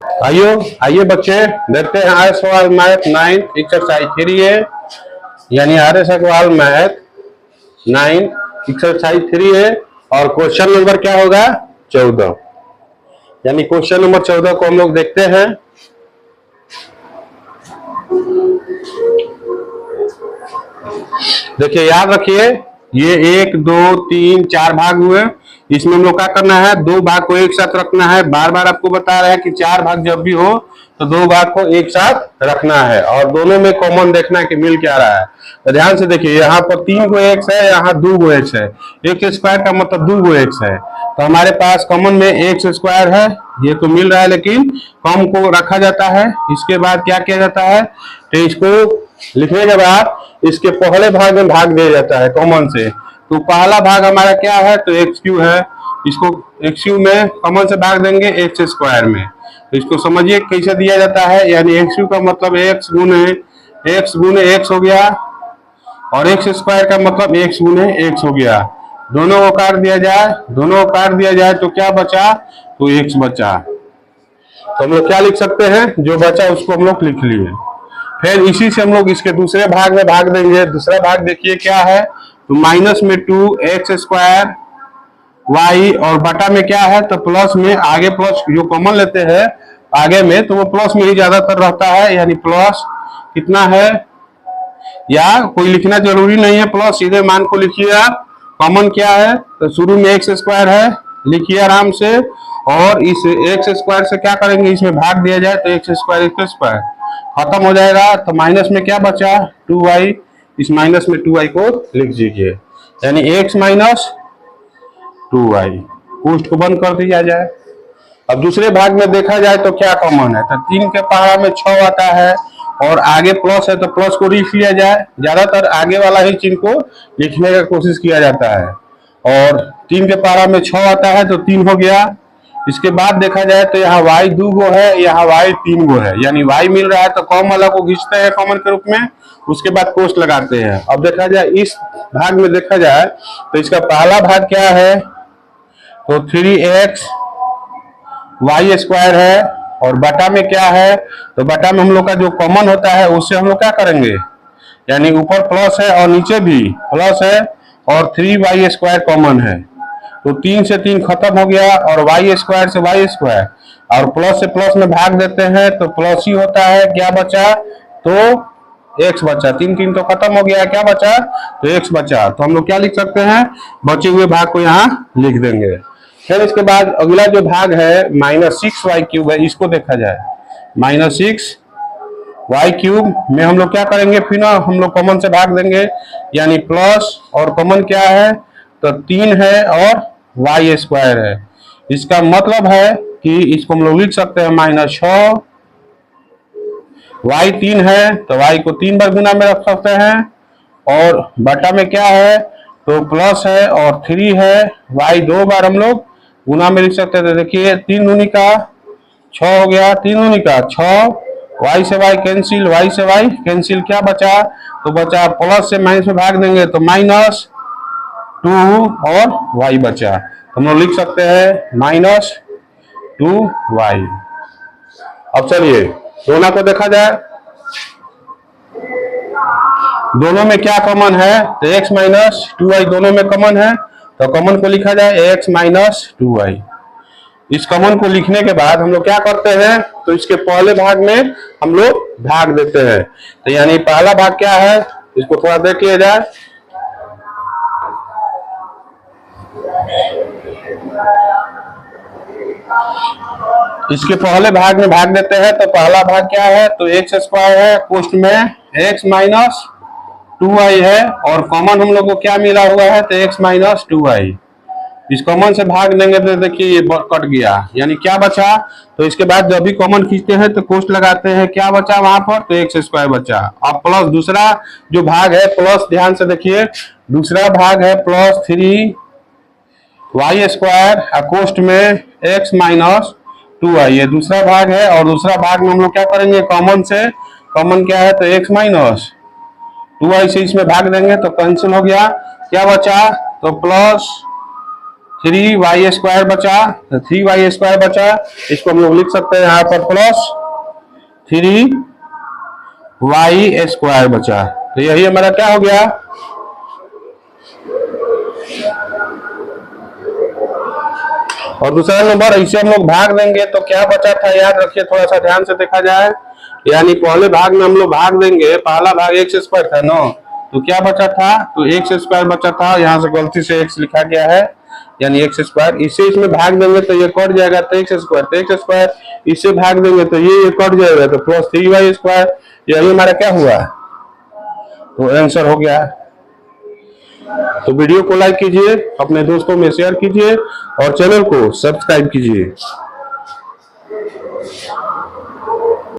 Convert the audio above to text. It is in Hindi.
आइयो आइए बच्चे, देखते हैं आर्य सवाल मैथ 9 एक्सरसाइज 3 है, यानी आर्य सवाल मैथ 9 एक्सरसाइज 3 है। और क्वेश्चन नंबर क्या होगा? 14। यानी क्वेश्चन नंबर 14 को हम लोग देखते हैं। देखिए, याद रखिए, ये 1 2 3 4 भाग हुए। इसमें हम लोग क्या करना है? दो भाग को एक साथ रखना है। बार बार आपको बता रहा है कि चार भाग जब भी हो तो दो भाग को एक साथ रखना है और दोनों में कॉमन देखना है कि मिल क्या रहा है। तो ध्यान से देखिए, यहाँ पर 3 गो एक्स है, यहाँ 2 गो एक्स है। एक्स स्क्वायर का मतलब 2 गो एक्स है, तो हमारे पास कॉमन में एक्स स्क्वायर है। ये तो मिल रहा है, लेकिन कम को रखा जाता है। इसके बाद क्या किया जाता है? तो इसको लिखने के बाद इसके पहले भाग में भाग दिया जाता है कॉमन से। तो पहला भाग हमारा क्या है? तो एक्स क्यू है। इसको एक्स क्यू में कॉमन से भाग देंगे एक्स स्क्वायर में। तो इसको समझिए कैसे दिया जाता है। यानी एक्स क्यू का मतलब एक्स गुने एक्स हो गया, और एक्स स्क्वायर का मतलब एक्स गुने एक्स हो गया। दोनों को काट दिया जाए तो क्या बचा? तो एक्स बचा। तो हम लोग क्या लिख सकते हैं? जो बचा उसको हम लोग लिख लिए। फिर इसी से हम लोग इसके दूसरे भाग में भाग देंगे। दूसरा भाग देखिए क्या है? तो माइनस में 2 एक्स स्क्वायर वाई, और बटा में क्या है? तो प्लस में, आगे प्लस जो कॉमन लेते हैं आगे में, तो वो प्लस में ही ज्यादातर रहता है। यानी प्लस कितना है, या कोई लिखना जरूरी नहीं है, प्लस सीधे मान को लिखिए आप। कॉमन क्या है? तो शुरू में एक्स स्क्वायर है, लिखिए आराम से। और इस एक्स स्क्वायर से क्या करेंगे? इसमें भाग दिया जाए तो एक्स स्क्वायर खत्म हो जाएगा। तो माइनस में क्या बचा? 2y। इस माइनस में 2y को लिख दीजिए, यानी x माइनस 2y। पोस्ट को बंद कर दिया जाए। अब दूसरे भाग में देखा जाए तो क्या कॉमन है? तो 3 के पहाड़ा में 6 आता है, और आगे प्लस है तो प्लस को लिख लिया जाए। ज्यादातर आगे वाला ही चिन्ह को लिखने का कोशिश किया जाता है। और 3 के पहाड़ा में 6 आता है तो 3 हो गया। इसके बाद देखा जाए तो यहाँ y 2 गो है, यहाँ y 3 गो है। यानी y मिल रहा है तो कॉमन वाला को खींचते हैं कॉमन के रूप में, उसके बाद कोष्ट लगाते हैं। अब देखा जाए इस भाग में देखा जाए तो इसका पहला भाग क्या है? तो 3x वाई स्क्वायर है, और बटा में क्या है? तो बटा में हम लोग का जो कॉमन होता है उससे हम लोग क्या करेंगे? यानी ऊपर प्लस है और नीचे भी प्लस है, और 3y स्क्वायर कॉमन है। तो 3 से 3 खत्म हो गया, और वाई स्क्वायर से वाई स्क्वायर, और प्लस से प्लस में भाग देते हैं तो प्लस ही होता है। क्या बचा? तो एक्स बचा। 3 3 तो खत्म हो गया, क्या बचा? तो एक्स बचा। तो हम लोग क्या लिख सकते हैं? बचे हुए भाग को यहाँ लिख देंगे। फिर इसके बाद अगला जो भाग है -6y³ है, इसको देखा जाए। -6y³ में हम लोग क्या करेंगे? फिर ना हम लोग कॉमन से भाग देंगे, यानी प्लस, और कॉमन क्या है? तो 3 है और वाई स्क्वायर है। इसका मतलब है कि इसको हम लोग लिख सकते हैं -6। y 3 है तो y को 3 बार गुना में रख सकते हैं, और बटा में क्या है? तो प्लस है और 3 है, y 2 बार हम लोग गुना में लिख सकते हैं। तो देखिए 3 दूनी का 6 हो गया, 3 दूनी का 6, y से y कैंसिल, y से y कैंसिल, क्या बचा? तो बचा प्लस से माइनस में भाग देंगे तो -2 और y बचा। तो हम लोग लिख सकते हैं -2y। अब चलिए दोनों को देखा जाए, दोनों में क्या कॉमन है? तो x माइनस 2y दोनों में कॉमन है, तो कॉमन को लिखा जाए x माइनस 2y। इस कॉमन को लिखने के बाद हम लोग क्या करते हैं? तो इसके पहले भाग में हम लोग भाग देते हैं। तो यानी पहला भाग क्या है? इसको थोड़ा देख लिया जाए। इसके पहले भाग में भाग देते हैं, तो पहला भाग क्या है? तो एक्स स्क्वायर है, कोष्ट में x माइनस 2y है, और कॉमन हम लोग को क्या मिला हुआ है? तो x माइनस 2y। इस कॉमन से भाग देंगे तो देखिए ये कट गया, यानी क्या बचा? तो इसके बाद जब भी कॉमन खींचते हैं तो कोष्ट लगाते हैं, क्या बचा वहां पर? तो एक्स स्क्वायर बचा। अब प्लस दूसरा जो भाग है, प्लस ध्यान से देखिए, दूसरा भाग है +3y स्क्वायर, कोष्ट में x माइनस 2y। ये दूसरा भाग है, और दूसरा भाग में हम लोग क्या करेंगे? कॉमन से, कॉमन क्या है? तो x माइनस 2y से इसमें भाग देंगे तो कैंसिल हो गया, क्या बचा? तो 3y² बचा, 3y² बचा, इसको हम लोग लिख सकते हैं यहाँ पर प्लस 3y² बचा। तो यही हमारा क्या हो गया, और दूसरा नंबर इसे हम लोग भाग देंगे तो क्या बचा था, याद रखिए, थोड़ा सा ध्यान से देखा जाए। यानी पहले भाग में हम लोग भाग देंगे, पहला भाग x² था ना, तो क्या बचा था, तो x² बचा था, यहाँ से गलती से x लिखा गया है, यानी x², इसे इसमें भाग देंगे तो ये कट जाएगा, तो x² इसे भाग देंगे तो ये कट जाएगा, तो प्लस 3y², यही हमारा क्या हुआ, तो आंसर हो गया। तो वीडियो को लाइक कीजिए, अपने दोस्तों में शेयर कीजिए और चैनल को सब्सक्राइब कीजिए।